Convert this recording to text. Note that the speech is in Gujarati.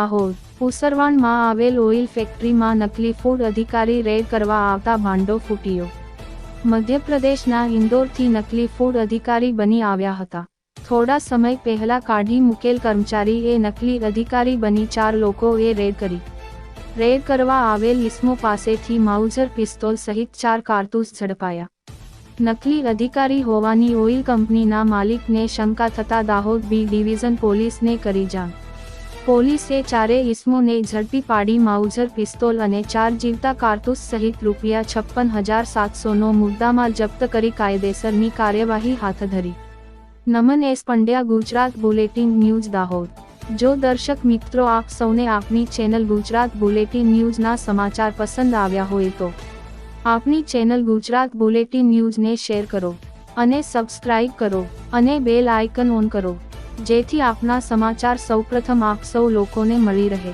દાહોદ પુસરવાણમાં આવેલ ઓઇલ ફેક્ટરીમાં નકલી ફૂડ અધિકારી રેડ કરવા આવતા ભાંડો ફૂટ્યો। મધ્યપ્રદેશના ઇન્દોરથી નકલી ફૂડ અધિકારી બની આવ્યા હતા। થોડા સમય પહેલા કાઢી મૂકેલ કર્મચારીએ નકલી અધિકારી બની 4 લોકોએ રેડ કરી। રેડ કરવા આવેલ ઇસમો પાસેથી માઉઝર પિસ્તોલ સહિત 4 કારતૂસ ઝડપાયા। નકલી અધિકારી હોવાની ઓઇલ કંપનીના માલિકને શંકા થતા દાહોદ બી ડિવિઝન પોલીસને કરી જાણ। પોલીસે 4 ઇસમોને ઝડપી પાડી માઉઝર પિસ્તોલ અને 4 જીવતા કારતૂસ સહિત ₹56,700નો મુદ્દામાલ જપ્ત કરી કાયદેસરની કાર્યવાહી હાથ ધરી। નમન S Pandya, Gujarat bulletin news Dahod. જો દર્શક મિત્રો આપ સૌને આપની ચેનલ ગુજરાત બુલેટિન ન્યૂઝના સમાચાર પસંદ આવ્યા હોય તો આપની ચેનલ ગુજરાત બુલેટિન ન્યૂઝને શેર કરો અને સબસ્ક્રાઇબ કરો અને બેલ આઇકન ઓન કરો, જેથી આપના સમાચાર સૌપ્રથમ આપ સૌ લોકોને મળી રહે।